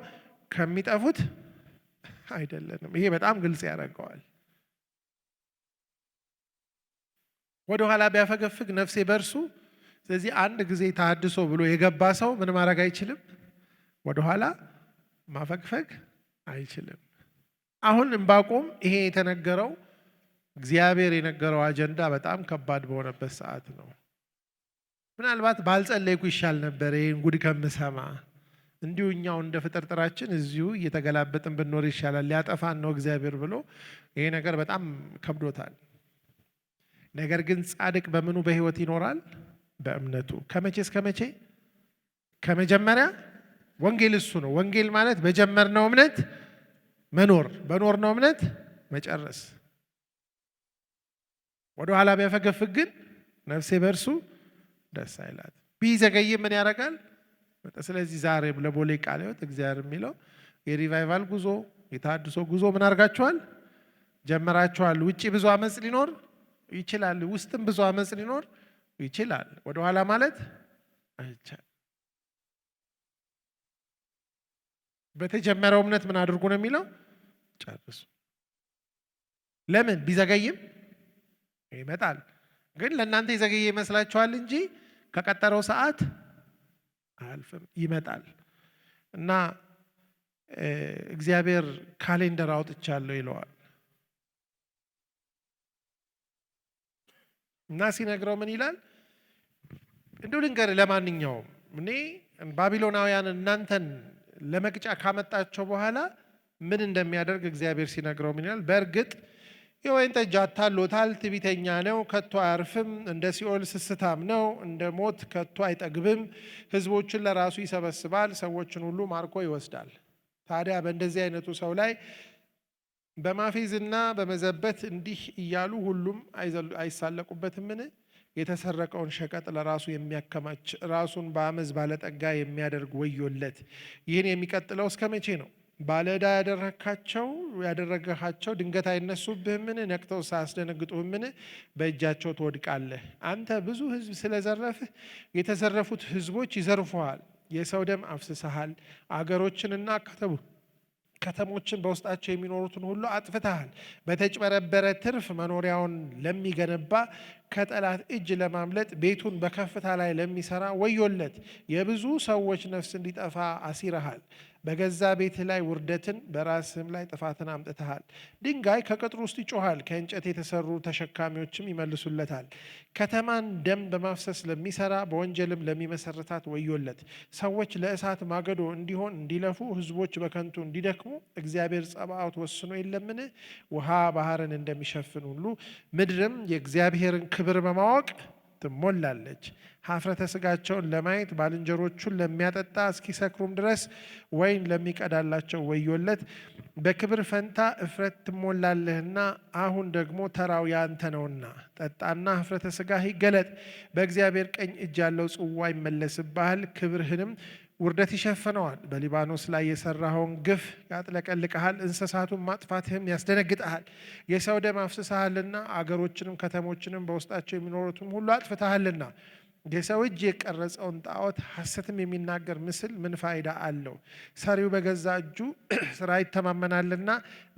ከሚጠፉት አይደለንም። ይሄ በጣም ግልጽ ያደርገዋል። ወደ ኋላ ቢያፈገፍግ ነፍሴ በእርሱ። ስለዚህ አንድ ጊዜ ተሐድሶ ብሎ የገባ ሰው ምን ማድረግ አይችልም? ወደ ኋላ ማፈግፈግ አይችልም። አሁን ዕንባቆም ይሄ የተነገረው እግዚአብሔር የነገረው አጀንዳ በጣም ከባድ በሆነበት ሰዓት ነው። ምናልባት ባልጸለይኩ ይሻል ነበር ይሄን ጉድ ከምሰማ፣ እንዲሁ እኛው እንደ ፍጥርጥራችን እዚሁ እየተገላበጥን ብንኖር ይሻላል፣ ሊያጠፋን ነው እግዚአብሔር ብሎ ይሄ ነገር በጣም ከብዶታል። ነገር ግን ጻድቅ በምኑ በህይወት ይኖራል? በእምነቱ። ከመቼ እስከ መቼ? ከመጀመሪያ። ወንጌል እሱ ነው። ወንጌል ማለት በጀመርነው እምነት መኖር፣ በኖርነው እምነት መጨረስ። ወደ ኋላ ቢያፈገፍግ ግን ነፍሴ በእርሱ ደስ አይላት። ቢዘገይ ምን ያደርጋል? ስለዚህ ዛሬ ለቦሌ ቃለ ሕይወት እግዚአብሔር የሚለው የሪቫይቫል ጉዞ፣ የተሐድሶ ጉዞ ምን አድርጋችኋል? ጀመራችኋል። ውጪ ብዙ አመጽ ሊኖር ይችላል፣ ውስጥም ብዙ አመጽ ሊኖር ይችላል። ወደ ኋላ ማለት አይቻልም። በተጀመረው እምነት ምን አድርጉ ነው የሚለው? ጨርሱ። ለምን ቢዘገይም ይመጣል። ግን ለእናንተ የዘገየ ይመስላችኋል እንጂ ከቀጠረው ሰዓት አያልፍም፣ ይመጣል። እና እግዚአብሔር ካሌንደር አውጥቻለሁ ይለዋል። እና ሲነግረው ምን ይላል? እንዲሁ ልንገር፣ ለማንኛውም እኔ ባቢሎናውያን እናንተን ለመቅጫ ካመጣቸው በኋላ ምን እንደሚያደርግ እግዚአብሔር ሲነግረው ምን ይላል? በእርግጥ የወይን ጠጅ አታሎታል፣ ትዕቢተኛ ነው፣ ከቶ አያርፍም፣ እንደ ሲኦል ስስታም ነው፣ እንደ ሞት ከቶ አይጠግብም፣ ሕዝቦችን ለራሱ ይሰበስባል፣ ሰዎችን ሁሉ ማርኮ ይወስዳል። ታዲያ በእንደዚህ አይነቱ ሰው ላይ በማፌዝና በመዘበት እንዲህ እያሉ ሁሉም አይሳለቁበትምን? የተሰረቀውን ሸቀጥ ለራሱ የሚያከማች ራሱን በአመዝ ባለጠጋ የሚያደርግ ወዮለት። ይህን የሚቀጥለው እስከ መቼ ነው? ባለዕዳ ያደረግሃቸው ድንገት አይነሱብህምን? ነቅተው ሳያስደነግጡህምን? በእጃቸው ትወድቃለህ። አንተ ብዙ ሕዝብ ስለዘረፍህ የተዘረፉት ሕዝቦች ይዘርፉሃል። የሰው ደም አፍስሰሃል። አገሮችንና ከተሞችን በውስጣቸው የሚኖሩትን ሁሉ አጥፍተሃል። በተጭበረበረ ትርፍ መኖሪያውን ለሚገነባ ከጠላት እጅ ለማምለጥ ቤቱን በከፍታ ላይ ለሚሰራ ወዮለት። የብዙ ሰዎች ነፍስ እንዲጠፋ አሲረሃል። በገዛ ቤትህ ላይ ውርደትን በራስህም ላይ ጥፋትን አምጥተሃል። ድንጋይ ከቅጥሩ ውስጥ ይጮሃል፣ ከእንጨት የተሰሩ ተሸካሚዎችም ይመልሱለታል። ከተማን ደም በማፍሰስ ለሚሰራ በወንጀልም ለሚመሰርታት ወዮለት። ሰዎች ለእሳት ማገዶ እንዲሆን እንዲለፉ፣ ሕዝቦች በከንቱ እንዲደክሙ እግዚአብሔር ጸባዖት ወስኖ የለምን? ውሃ ባህርን እንደሚሸፍን ሁሉ ምድርም የእግዚአብሔርን ክብር በማወቅ ትሞላለች። ሀፍረተ ስጋቸውን ለማየት ባልንጀሮቹን ለሚያጠጣ እስኪሰክሩም ድረስ ወይን ለሚቀዳላቸው ወዮለት። በክብር ፈንታ እፍረት ትሞላለህና አሁን ደግሞ ተራው ያንተ ነውና ጠጣና ሀፍረተ ስጋህ ይገለጥ። በእግዚአብሔር ቀኝ እጅ ያለው ጽዋ ይመለስብሃል፣ ክብርህንም ውርደት ይሸፍነዋል። በሊባኖስ ላይ የሰራኸውን ግፍ ያጥለቀልቀሃል፣ እንስሳቱን ማጥፋትህም ያስደነግጠሃል። የሰው ደም አፍስሰሃልና አገሮችንም ከተሞችንም በውስጣቸው የሚኖሩትም ሁሉ አጥፍተሃልና። የሰው እጅ የቀረጸውን ጣዖት ሐሰትም የሚናገር ምስል ምን ፋይዳ አለው? ሰሪው በገዛ እጁ ስራ ይተማመናልና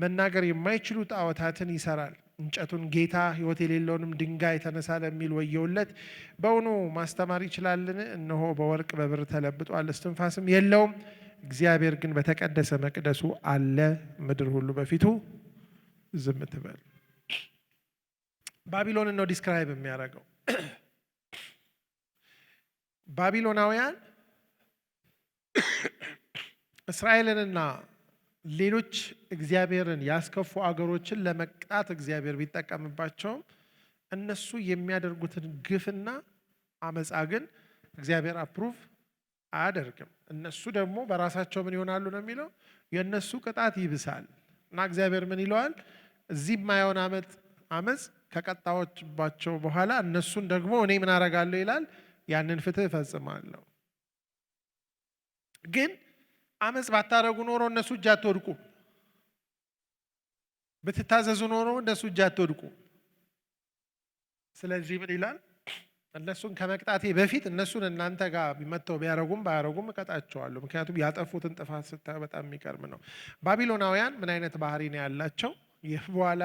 መናገር የማይችሉ ጣዖታትን ይሰራል። እንጨቱን ጌታ ሕይወት የሌለውንም ድንጋይ ተነሳ ለሚል ወየውለት። በውኑ ማስተማር ይችላልን? እነሆ በወርቅ በብር ተለብጧል፣ እስትንፋስም የለውም። እግዚአብሔር ግን በተቀደሰ መቅደሱ አለ፣ ምድር ሁሉ በፊቱ ዝም ትበል። ባቢሎንን ነው ዲስክራይብ የሚያደርገው። ባቢሎናውያን እስራኤልንና ሌሎች እግዚአብሔርን ያስከፉ አገሮችን ለመቅጣት እግዚአብሔር ቢጠቀምባቸውም እነሱ የሚያደርጉትን ግፍና አመፃ ግን እግዚአብሔር አፕሩቭ አያደርግም። እነሱ ደግሞ በራሳቸው ምን ይሆናሉ ነው የሚለው፣ የእነሱ ቅጣት ይብሳል። እና እግዚአብሔር ምን ይለዋል? እዚህ የማየውን አመፅ ከቀጣዎችባቸው በኋላ እነሱን ደግሞ እኔ ምን አረጋለሁ ይላል፣ ያንን ፍትህ እፈጽማለሁ። ግን አመፅ ባታረጉ ኖሮ እነሱ እጅ አትወድቁ። ብትታዘዙ ኖሮ እነሱ እጅ አትወድቁ። ስለዚህ ምን ይላል? እነሱን ከመቅጣቴ በፊት እነሱን እናንተ ጋር መጥተው ቢያረጉም ባያረጉም እቀጣቸዋለሁ። ምክንያቱም ያጠፉትን ጥፋት ስታዩ በጣም የሚቀርም ነው። ባቢሎናውያን ምን አይነት ባህሪ ነው ያላቸው? ይህ በኋላ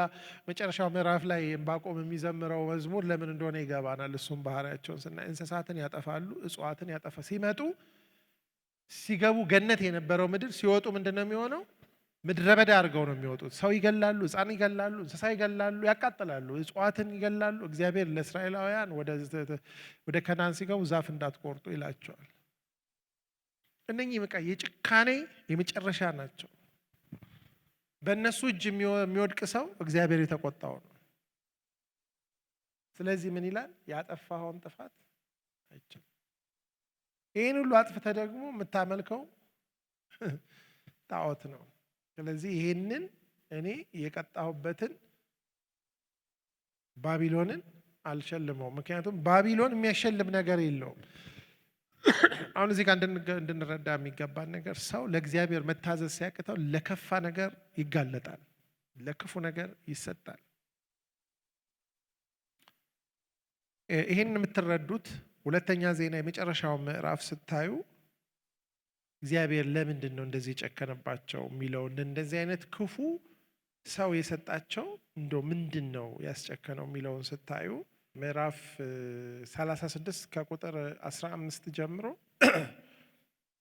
መጨረሻው ምዕራፍ ላይ ዕንባቆም የሚዘምረው መዝሙር ለምን እንደሆነ ይገባናል። እሱም ባህሪያቸውን ስናይ እንስሳትን ያጠፋሉ፣ እጽዋትን ያጠፋ ሲመጡ ሲገቡ ገነት የነበረው ምድር ሲወጡ ምንድን ነው የሚሆነው? ምድረ በዳ አድርገው ነው የሚወጡት። ሰው ይገላሉ፣ ሕፃን ይገላሉ፣ እንስሳ ይገላሉ፣ ያቃጥላሉ፣ እጽዋትን ይገላሉ። እግዚአብሔር ለእስራኤላውያን ወደ ከናን ሲገቡ ዛፍ እንዳትቆርጡ ይላቸዋል። እነኚህ በቃ የጭካኔ የመጨረሻ ናቸው። በእነሱ እጅ የሚወድቅ ሰው እግዚአብሔር የተቆጣው ነው። ስለዚህ ምን ይላል? ያጠፋኸውን ጥፋት አይቻልም። ይህን ሁሉ አጥፍተ ደግሞ የምታመልከው ጣዖት ነው። ስለዚህ ይህንን እኔ የቀጣሁበትን ባቢሎንን አልሸልመውም። ምክንያቱም ባቢሎን የሚያሸልም ነገር የለውም። አሁን እዚህ ጋር እንድንረዳ የሚገባን ነገር ሰው ለእግዚአብሔር መታዘዝ ሲያቅተው ለከፋ ነገር ይጋለጣል፣ ለክፉ ነገር ይሰጣል። ይህን የምትረዱት ሁለተኛ ዜና የመጨረሻው ምዕራፍ ስታዩ እግዚአብሔር ለምንድን ነው እንደዚህ የጨከነባቸው የሚለውን እንደዚህ አይነት ክፉ ሰው የሰጣቸው እንደው ምንድን ነው ያስጨከነው የሚለውን ስታዩ ምዕራፍ 36 ከቁጥር 15 ጀምሮ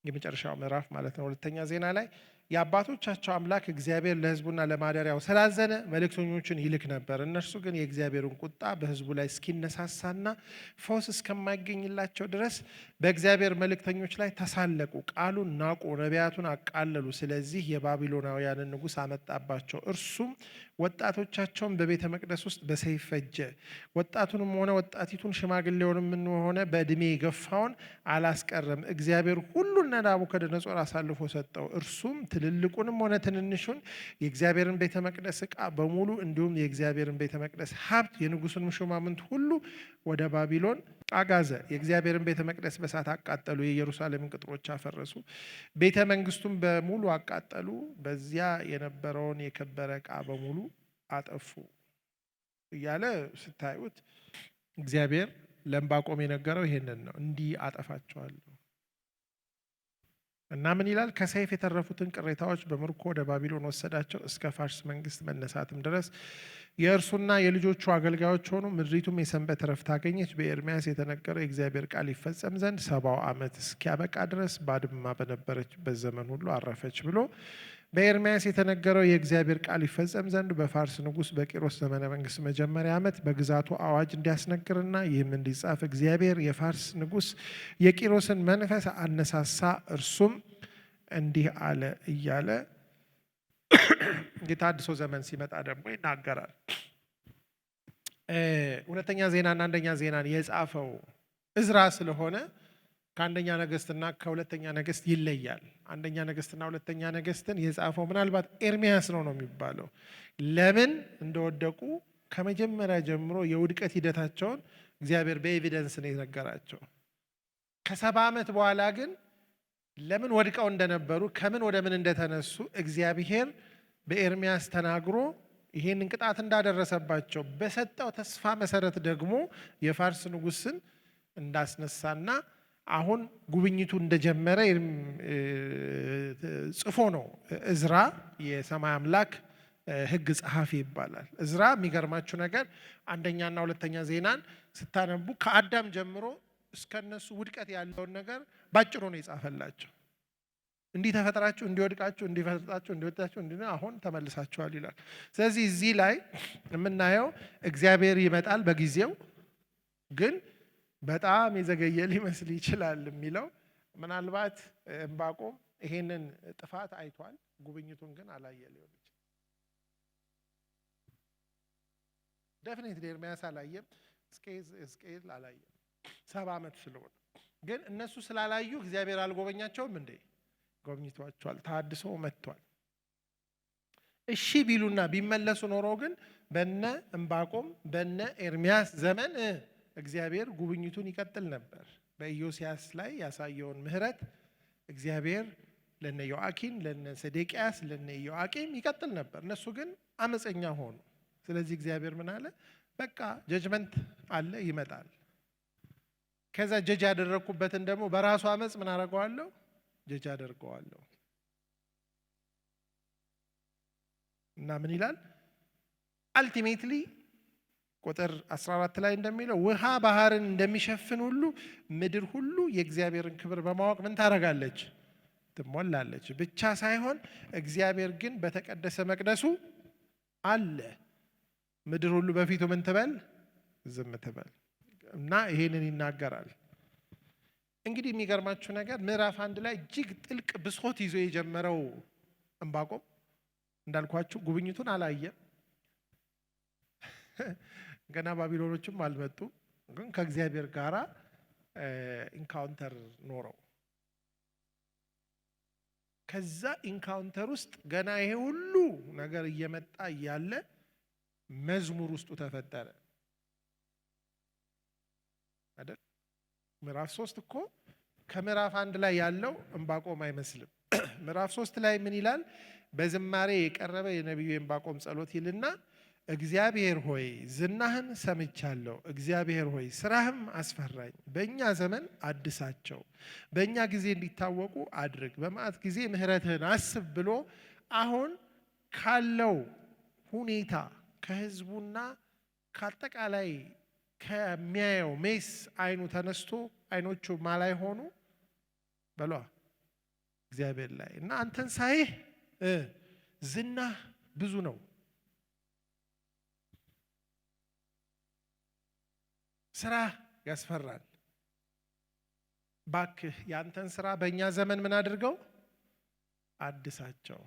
የመጨረሻው ምዕራፍ ማለት ነው። ሁለተኛ ዜና ላይ የአባቶቻቸው አምላክ እግዚአብሔር ለሕዝቡና ለማደሪያው ስላዘነ መልእክተኞችን ይልክ ነበር። እነርሱ ግን የእግዚአብሔርን ቁጣ በሕዝቡ ላይ እስኪነሳሳና ፈውስ እስከማይገኝላቸው ድረስ በእግዚአብሔር መልእክተኞች ላይ ተሳለቁ፣ ቃሉን ናቁ፣ ነቢያቱን አቃለሉ። ስለዚህ የባቢሎናውያንን ንጉሥ አመጣባቸው። እርሱም ወጣቶቻቸውን በቤተ መቅደስ ውስጥ በሰይፍ ፈጀ። ወጣቱንም ሆነ ወጣቲቱን ሽማግሌውንም ሆነ በዕድሜ የገፋውን አላስቀረም። እግዚአብሔር ሁሉን ለናቡከደነጾር አሳልፎ ሰጠው። እርሱም ትልልቁንም ሆነ ትንንሹን የእግዚአብሔርን ቤተ መቅደስ ዕቃ በሙሉ እንዲሁም የእግዚአብሔርን ቤተ መቅደስ ሀብት የንጉሱን ሹማምንት ሁሉ ወደ ባቢሎን አጋዘ። የእግዚአብሔርን ቤተ መቅደስ በእሳት አቃጠሉ፣ የኢየሩሳሌምን ቅጥሮች አፈረሱ፣ ቤተ መንግስቱን በሙሉ አቃጠሉ፣ በዚያ የነበረውን የከበረ ዕቃ በሙሉ አጠፉ እያለ ስታዩት እግዚአብሔር ለዕንባቆም የነገረው ይሄንን ነው። እንዲህ አጠፋቸዋለሁ እና ምን ይላል? ከሰይፍ የተረፉትን ቅሬታዎች በምርኮ ወደ ባቢሎን ወሰዳቸው፣ እስከ ፋርስ መንግስት መነሳትም ድረስ የእርሱና የልጆቹ አገልጋዮች ሆኑ። ምድሪቱም የሰንበት ረፍት አገኘች። በኤርምያስ የተነገረው የእግዚአብሔር ቃል ይፈጸም ዘንድ 70 ዓመት እስኪያበቃ ድረስ ባድማ በነበረችበት ዘመን ሁሉ አረፈች ብሎ በኤርምያስ የተነገረው የእግዚአብሔር ቃል ይፈጸም ዘንድ በፋርስ ንጉሥ በቂሮስ ዘመነ መንግስት መጀመሪያ ዓመት በግዛቱ አዋጅ እንዲያስነግርና ይህም እንዲጻፍ እግዚአብሔር የፋርስ ንጉሥ የቂሮስን መንፈስ አነሳሳ። እርሱም እንዲህ አለ እያለ የታድሶ ዘመን ሲመጣ ደግሞ ይናገራል። ሁለተኛ ዜናና አንደኛ ዜናን የጻፈው እዝራ ስለሆነ ከአንደኛ ነገስትና ከሁለተኛ ነገስት ይለያል። አንደኛ ነገስትና ሁለተኛ ነገስትን የጻፈው ምናልባት ኤርሚያስ ነው የሚባለው። ለምን እንደወደቁ ከመጀመሪያ ጀምሮ የውድቀት ሂደታቸውን እግዚአብሔር በኤቪደንስ ነው የነገራቸው። ከ70 ዓመት በኋላ ግን ለምን ወድቀው እንደነበሩ ከምን ወደ ምን እንደተነሱ እግዚአብሔር በኤርሚያስ ተናግሮ ይሄንን ቅጣት እንዳደረሰባቸው በሰጠው ተስፋ መሰረት ደግሞ የፋርስ ንጉስን እንዳስነሳና አሁን ጉብኝቱ እንደጀመረ ጽፎ ነው። እዝራ የሰማይ አምላክ ሕግ ጸሐፊ ይባላል። እዝራ የሚገርማችሁ ነገር አንደኛና ሁለተኛ ዜናን ስታነቡ ከአዳም ጀምሮ እስከነሱ ውድቀት ያለውን ነገር ባጭሩ ነው የጻፈላቸው። እንዲህ ተፈጥራችሁ እንዲወድቃችሁ እንዲፈጥራችሁ እንዲወጣችሁ አሁን ተመልሳችኋል ይላል። ስለዚህ እዚህ ላይ የምናየው እግዚአብሔር ይመጣል በጊዜው ግን በጣም የዘገየ ሊመስል ይችላል የሚለው ምናልባት ዕንባቆም ይሄንን ጥፋት አይቷል፣ ጉብኝቱን ግን አላየ ሊሆን ይችላል። ዴፊኒትሊ ኤርምያስ አላየም፣ ሕዝቅኤል አላየም 70 ዓመት ስለሆነ። ግን እነሱ ስላላዩ እግዚአብሔር አልጎበኛቸውም እንዴ? ጎብኝቷቸዋል። ታድሶ መጥቷል። እሺ ቢሉና ቢመለሱ ኖሮ ግን በነ ዕንባቆም በነ ኤርምያስ ዘመን እግዚአብሔር ጉብኝቱን ይቀጥል ነበር። በኢዮስያስ ላይ ያሳየውን ምሕረት እግዚአብሔር ለነ ዮአኪን፣ ለነ ሰዴቅያስ፣ ለነ ዮአቂም ይቀጥል ነበር። እነሱ ግን አመፀኛ ሆኑ። ስለዚህ እግዚአብሔር ምን አለ? በቃ ጀጅመንት አለ ይመጣል። ከዛ ጀጅ ያደረኩበትን ደግሞ በራሱ አመፅ ምን አደርገዋለሁ? ጀጅ አደርገዋለሁ። እና ምን ይላል? አልቲሜትሊ ቁጥር 14 ላይ እንደሚለው ውሃ ባህርን እንደሚሸፍን ሁሉ ምድር ሁሉ የእግዚአብሔርን ክብር በማወቅ ምን ታደርጋለች? ትሞላለች። ብቻ ሳይሆን እግዚአብሔር ግን በተቀደሰ መቅደሱ አለ። ምድር ሁሉ በፊቱ ምን ትበል? ዝም ትበል። እና ይሄንን ይናገራል። እንግዲህ የሚገርማችሁ ነገር ምዕራፍ 1 ላይ እጅግ ጥልቅ ብሶት ይዞ የጀመረው ዕንባቆም እንዳልኳችሁ ጉብኝቱን አላየም። ገና ባቢሎኖችም አልመጡ። ግን ከእግዚአብሔር ጋር ኢንካውንተር ኖረው ከዛ ኢንካውንተር ውስጥ ገና ይሄ ሁሉ ነገር እየመጣ እያለ መዝሙር ውስጡ ተፈጠረ አይደል? ምዕራፍ 3 እኮ ከምዕራፍ 1 ላይ ያለው ዕንባቆም አይመስልም። ምዕራፍ 3 ላይ ምን ይላል? በዝማሬ የቀረበ የነቢዩ ዕንባቆም ጸሎት ይልና እግዚአብሔር ሆይ ዝናህን ሰምቻለሁ። እግዚአብሔር ሆይ ስራህም አስፈራኝ። በእኛ ዘመን አድሳቸው፣ በእኛ ጊዜ እንዲታወቁ አድርግ፣ በመዓት ጊዜ ምሕረትህን አስብ ብሎ አሁን ካለው ሁኔታ ከህዝቡና ከአጠቃላይ ከሚያየው ሜስ አይኑ ተነስቶ አይኖቹ ማላይ ሆኑ በሏ እግዚአብሔር ላይ እና አንተን ሳይህ ዝና ብዙ ነው፣ ስራ ያስፈራል። ባክህ ያንተን ስራ በእኛ ዘመን ምን አድርገው አድሳቸው፣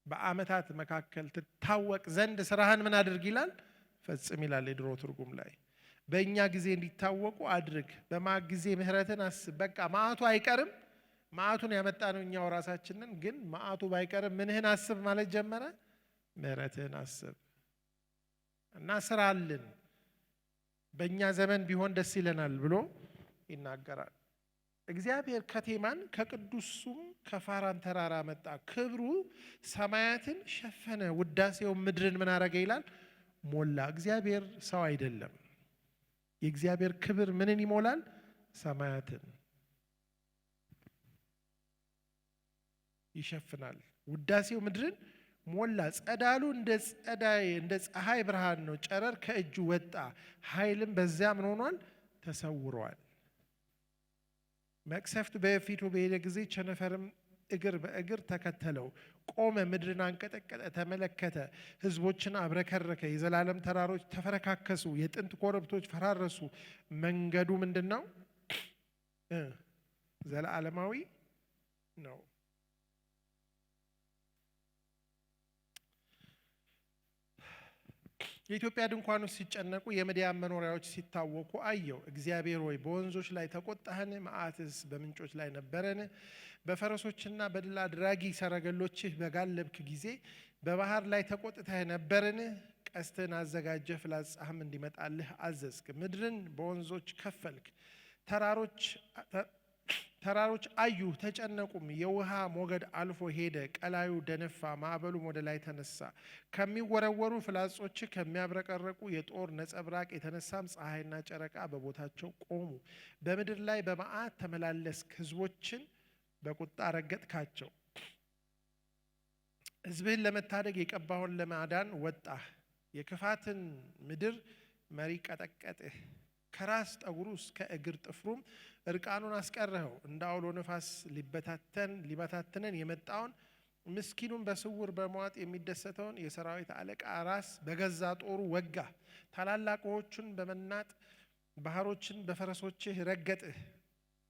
በአመታት መካከል ትታወቅ ዘንድ ስራህን ምን አድርግ ይላል ፈጽም ይላል የድሮ ትርጉም ላይ። በእኛ ጊዜ እንዲታወቁ አድርግ፣ በማዕ ጊዜ ምህረትን አስብ። በቃ መዓቱ አይቀርም። መዓቱን ያመጣ ነው እኛው ራሳችንን፣ ግን መዓቱ ባይቀርም ምንህን አስብ ማለት ጀመረ፣ ምህረትህን አስብ እና ስራልን በእኛ ዘመን ቢሆን ደስ ይለናል ብሎ ይናገራል። እግዚአብሔር ከቴማን ከቅዱሱም ከፋራን ተራራ መጣ፣ ክብሩ ሰማያትን ሸፈነ፣ ውዳሴው ምድርን ምን አረገ ይላል ሞላ። እግዚአብሔር ሰው አይደለም። የእግዚአብሔር ክብር ምንን ይሞላል? ሰማያትን ይሸፍናል። ውዳሴው ምድርን ሞላ። ጸዳሉ እንደ ፀሐይ ብርሃን ነው። ጨረር ከእጁ ወጣ፣ ኃይልም በዚያ ምን ሆኗል? ተሰውሯል። መቅሰፍት በፊቱ በሄደ ጊዜ ቸነፈርም እግር በእግር ተከተለው። ቆመ፣ ምድርን አንቀጠቀጠ፣ ተመለከተ፣ ህዝቦችን አብረከረከ። የዘላለም ተራሮች ተፈረካከሱ፣ የጥንት ኮረብቶች ፈራረሱ። መንገዱ ምንድን ነው? ዘላለማዊ ነው። የኢትዮጵያ ድንኳኖች ሲጨነቁ፣ የምድያም መኖሪያዎች ሲታወኩ አየው። እግዚአብሔር ሆይ በወንዞች ላይ ተቆጣህን? መዓትስ በምንጮች ላይ ነበረን? በፈረሶችና በድል አድራጊ ሰረገሎችህ በጋለብክ ጊዜ በባህር ላይ ተቆጥተህ ነበርን? ቀስትህን አዘጋጀህ፣ ፍላጻህም እንዲመጣልህ አዘዝክ። ምድርን በወንዞች ከፈልክ። ተራሮች አዩ ተጨነቁም። የውሃ ሞገድ አልፎ ሄደ፣ ቀላዩ ደነፋ፣ ማዕበሉም ወደ ላይ ተነሳ። ከሚወረወሩ ፍላጾች ከሚያብረቀረቁ የጦር ነጸብራቅ የተነሳም ፀሐይና ጨረቃ በቦታቸው ቆሙ። በምድር ላይ በመዓት ተመላለስክ፣ ህዝቦችን በቁጣ ረገጥካቸው። ህዝብህን ለመታደግ የቀባውን ለማዳን ወጣህ። የክፋትን ምድር መሪ ቀጠቀጥህ። ከራስ ጠጉሩ እስከ እግር ጥፍሩም እርቃኑን አስቀረኸው። እንደ አውሎ ነፋስ ሊበታተነን የመጣውን ምስኪኑን በስውር በመዋጥ የሚደሰተውን የሰራዊት አለቃ ራስ በገዛ ጦሩ ወጋ። ታላላቅ ውኆችን በመናጥ ባህሮችን በፈረሶችህ ረገጥህ።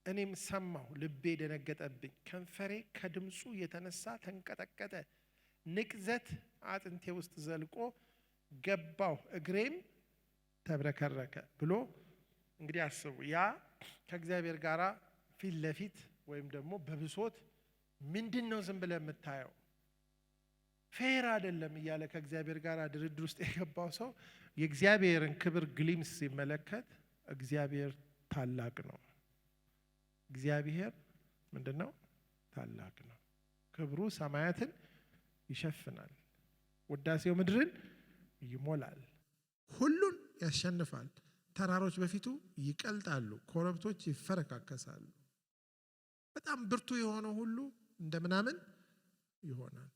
እኔም ሰማሁ፣ ልቤ ደነገጠብኝ፣ ከንፈሬ ከድምፁ የተነሳ ተንቀጠቀጠ። ንቅዘት አጥንቴ ውስጥ ዘልቆ ገባሁ፣ እግሬም ተብረከረከ ብሎ እንግዲህ አስቡ። ያ ከእግዚአብሔር ጋር ፊት ለፊት ወይም ደግሞ በብሶት ምንድን ነው ዝም ብለህ የምታየው ፌር አይደለም እያለ ከእግዚአብሔር ጋር ድርድር ውስጥ የገባው ሰው የእግዚአብሔርን ክብር ግሊምስ ሲመለከት እግዚአብሔር ታላቅ ነው። እግዚአብሔር ምንድን ነው? ታላቅ ነው። ክብሩ ሰማያትን ይሸፍናል፣ ውዳሴው ምድርን ይሞላል። ሁሉን ያሸንፋል። ተራሮች በፊቱ ይቀልጣሉ፣ ኮረብቶች ይፈረካከሳሉ። በጣም ብርቱ የሆነው ሁሉ እንደምናምን ይሆናል።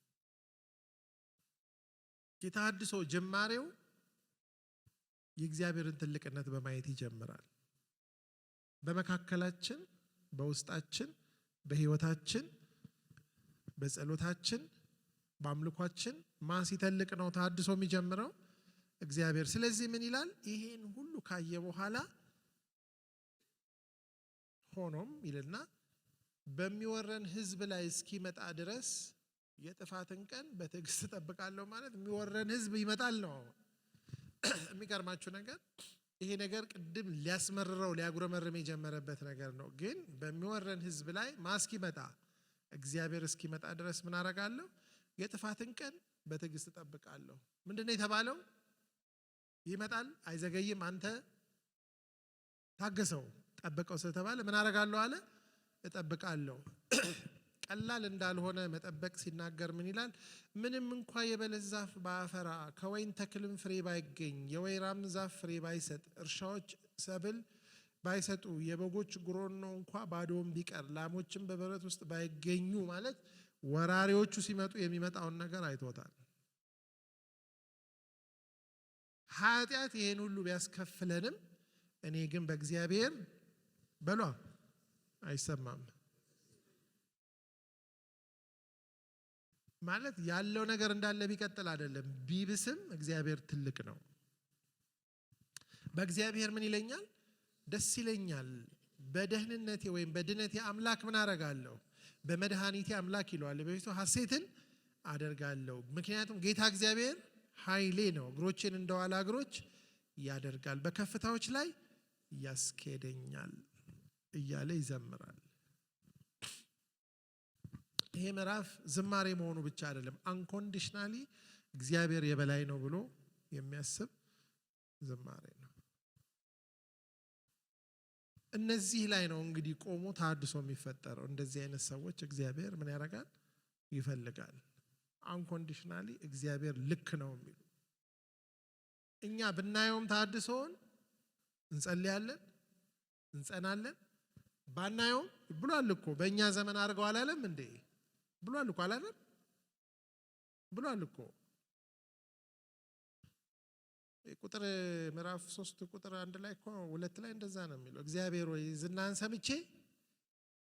የተሃድሶ ጅማሬው የእግዚአብሔርን ትልቅነት በማየት ይጀምራል። በመካከላችን፣ በውስጣችን፣ በህይወታችን፣ በጸሎታችን፣ በአምልኳችን ማን ሲተልቅ ነው ተሃድሶ የሚጀምረው? እግዚአብሔር። ስለዚህ ምን ይላል? ይሄን ሁሉ ካየ በኋላ ሆኖም ይልና በሚወረን ህዝብ ላይ እስኪመጣ ድረስ የጥፋትን ቀን በትዕግስት እጠብቃለሁ። ማለት የሚወረን ህዝብ ይመጣል ነው። የሚገርማችሁ ነገር ይሄ ነገር ቅድም ሊያስመርረው ሊያጉረመርም የጀመረበት ነገር ነው። ግን በሚወረን ህዝብ ላይ እስኪመጣ እግዚአብሔር እስኪመጣ ድረስ ምን አደርጋለሁ? የጥፋትን ቀን በትዕግስት እጠብቃለሁ። ምንድነው የተባለው? ይመጣል፣ አይዘገይም፣ አንተ ታገሰው፣ ጠብቀው ስለተባለ ምን አደርጋለሁ አለ? እጠብቃለሁ። ቀላል እንዳልሆነ መጠበቅ ሲናገር ምን ይላል? ምንም እንኳ የበለስ ዛፍ ባያፈራ፣ ከወይን ተክልም ፍሬ ባይገኝ፣ የወይራም ዛፍ ፍሬ ባይሰጥ፣ እርሻዎች ሰብል ባይሰጡ፣ የበጎች ጉሮኖ እንኳ ባዶውን ቢቀር፣ ላሞችም በበረት ውስጥ ባይገኙ ማለት ወራሪዎቹ ሲመጡ የሚመጣውን ነገር አይቶታል። ኃጢአት ይሄን ሁሉ ቢያስከፍለንም እኔ ግን በእግዚአብሔር በሏ አይሰማም ማለት ያለው ነገር እንዳለ ቢቀጥል አይደለም ቢብስም እግዚአብሔር ትልቅ ነው። በእግዚአብሔር ምን ይለኛል? ደስ ይለኛል። በደህንነቴ ወይም በድነቴ አምላክ ምን አደርጋለሁ? በመድኃኒቴ አምላክ ይለዋል በቤቱ ሐሴትን አደርጋለሁ። ምክንያቱም ጌታ እግዚአብሔር ኃይሌ ነው፣ እግሮቼን እንደዋላ እግሮች ያደርጋል፣ በከፍታዎች ላይ ያስኬደኛል እያለ ይዘምራል። ይሄ ምዕራፍ ዝማሬ መሆኑ ብቻ አይደለም፣ አንኮንዲሽናሊ እግዚአብሔር የበላይ ነው ብሎ የሚያስብ ዝማሬ ነው። እነዚህ ላይ ነው እንግዲህ ቆሞ ተሐድሶ የሚፈጠረው። እንደዚህ አይነት ሰዎች እግዚአብሔር ምን ያደርጋል? ይፈልጋል። አንኮንዲሽናሊ እግዚአብሔር ልክ ነው የሚሉ እኛ ብናየውም ተሐድሶውን እንጸልያለን፣ እንጸናለን። ባናየውም ብሏል እኮ በእኛ ዘመን አድርገው አላለም እንዴ? ብሏል እኮ አላለም? ብሏል እኮ ቁጥር ምዕራፍ 3 ቁጥር 1 ላይ እኮ 2 ላይ እንደዛ ነው የሚለው። እግዚአብሔር ሆይ ዝናን ሰምቼ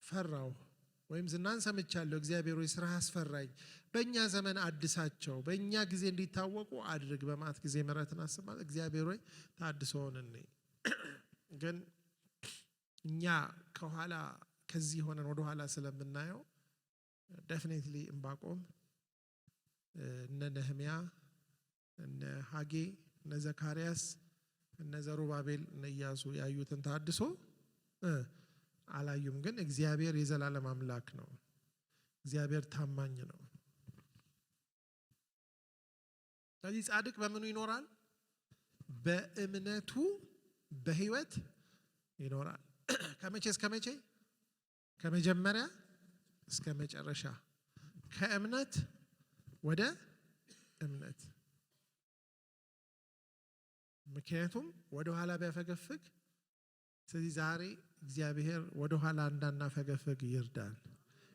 ፈራው፣ ወይም ዝናን ሰምቻለሁ እግዚአብሔር ሆይ ስራ አስፈራኝ። በእኛ ዘመን አድሳቸው፣ በእኛ ጊዜ እንዲታወቁ አድርግ፣ በማት ጊዜ ምሕረትን አስብ። እግዚአብሔር ሆይ ተሐድሶውን እንይ። ግን እኛ ከኋላ ከዚህ ሆነን ወደ ኋላ ስለምናየው ዴፊኒትሊ ዕንባቆም፣ እነ ነህምያ፣ እነ ሐጌ፣ እነ ዘካርያስ፣ እነ ዘሩባቤል፣ እነ ኢያሱ ያዩትን ተሐድሶ አላዩም። ግን እግዚአብሔር የዘላለም አምላክ ነው። እግዚአብሔር ታማኝ ነው። ስለዚህ ጻድቅ በምኑ ይኖራል? በእምነቱ በህይወት ይኖራል። ከመቼ እስከ መቼ? ከመጀመሪያ እስከ መጨረሻ፣ ከእምነት ወደ እምነት። ምክንያቱም ወደ ኋላ ቢያፈገፍግ፣ ስለዚህ ዛሬ እግዚአብሔር ወደ ኋላ እንዳናፈገፍግ ይርዳል።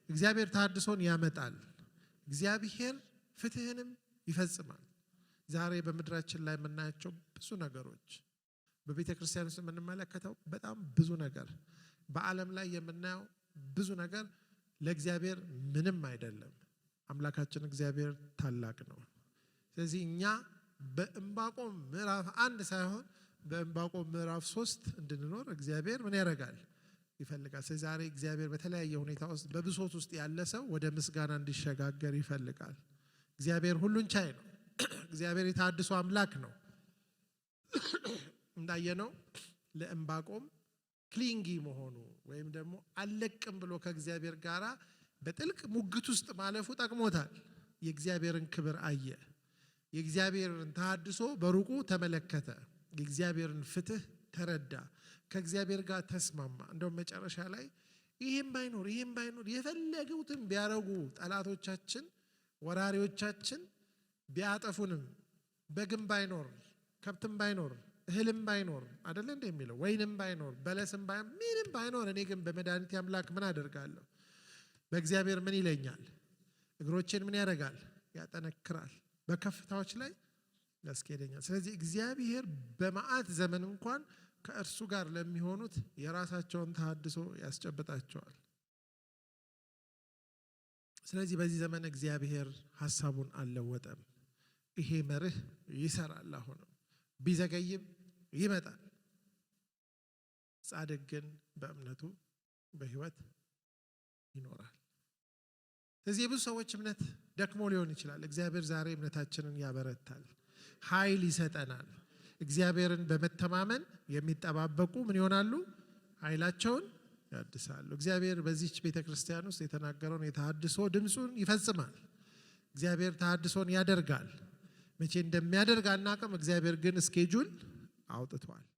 እግዚአብሔር ተሐድሶን ያመጣል። እግዚአብሔር ፍትህንም ይፈጽማል። ዛሬ በምድራችን ላይ የምናያቸው ብዙ ነገሮች፣ በቤተ ክርስቲያን ውስጥ የምንመለከተው በጣም ብዙ ነገር፣ በዓለም ላይ የምናየው ብዙ ነገር ለእግዚአብሔር ምንም አይደለም። አምላካችን እግዚአብሔር ታላቅ ነው። ስለዚህ እኛ በዕንባቆም ምዕራፍ 1 ሳይሆን በዕንባቆም ምዕራፍ 3 እንድንኖር እግዚአብሔር ምን ያደርጋል? ይፈልጋል። ስለዚህ ዛሬ እግዚአብሔር በተለያየ ሁኔታ ውስጥ በብሶት ውስጥ ያለ ሰው ወደ ምስጋና እንዲሸጋገር ይፈልጋል። እግዚአብሔር ሁሉን ቻይ ነው። እግዚአብሔር የተሐድሶ አምላክ ነው። እንዳየነው ለዕንባቆም ክሊንጊ መሆኑ ወይም ደግሞ አለቅም ብሎ ከእግዚአብሔር ጋራ በጥልቅ ሙግት ውስጥ ማለፉ ጠቅሞታል። የእግዚአብሔርን ክብር አየ። የእግዚአብሔርን ተሐድሶ በሩቁ ተመለከተ። የእግዚአብሔርን ፍትህ ተረዳ። ከእግዚአብሔር ጋር ተስማማ። እንደውም መጨረሻ ላይ ይህም ባይኖር የፈለጉትን ቢያረጉ ጠላቶቻችን፣ ወራሪዎቻችን ቢያጠፉንም፣ በግም ባይኖር፣ ከብትም ባይኖር፣ እህልም ባይኖር አይደለ እንደ የሚለው ወይንም ባይኖር፣ በለስም ባይኖር፣ ምንም ባይኖር፣ እኔ ግን በመድኃኒቴ አምላክ ምን አደርጋለሁ? በእግዚአብሔር ምን ይለኛል? እግሮቼን ምን ያደርጋል? ያጠነክራል፣ በከፍታዎች ላይ ያስኬደኛል። ስለዚህ እግዚአብሔር በመዓት ዘመን እንኳን ከእርሱ ጋር ለሚሆኑት የራሳቸውን ተሐድሶ ያስጨብጣቸዋል። ስለዚህ በዚህ ዘመን እግዚአብሔር ሐሳቡን አልለወጠም። ይሄ መርህ ይሰራል። አሁንም ቢዘገይም ይመጣል። ጻድቅ ግን በእምነቱ በህይወት ይኖራል። ስለዚህ የብዙ ሰዎች እምነት ደክሞ ሊሆን ይችላል። እግዚአብሔር ዛሬ እምነታችንን ያበረታል፣ ኃይል ይሰጠናል። እግዚአብሔርን በመተማመን የሚጠባበቁ ምን ይሆናሉ? ኃይላቸውን ያድሳሉ። እግዚአብሔር በዚች ቤተ ክርስቲያን ውስጥ የተናገረውን የተሐድሶ ድምፁን ይፈጽማል። እግዚአብሔር ተሐድሶን ያደርጋል። መቼ እንደሚያደርግ አናውቅም። እግዚአብሔር ግን እስኬጁል አውጥቷል።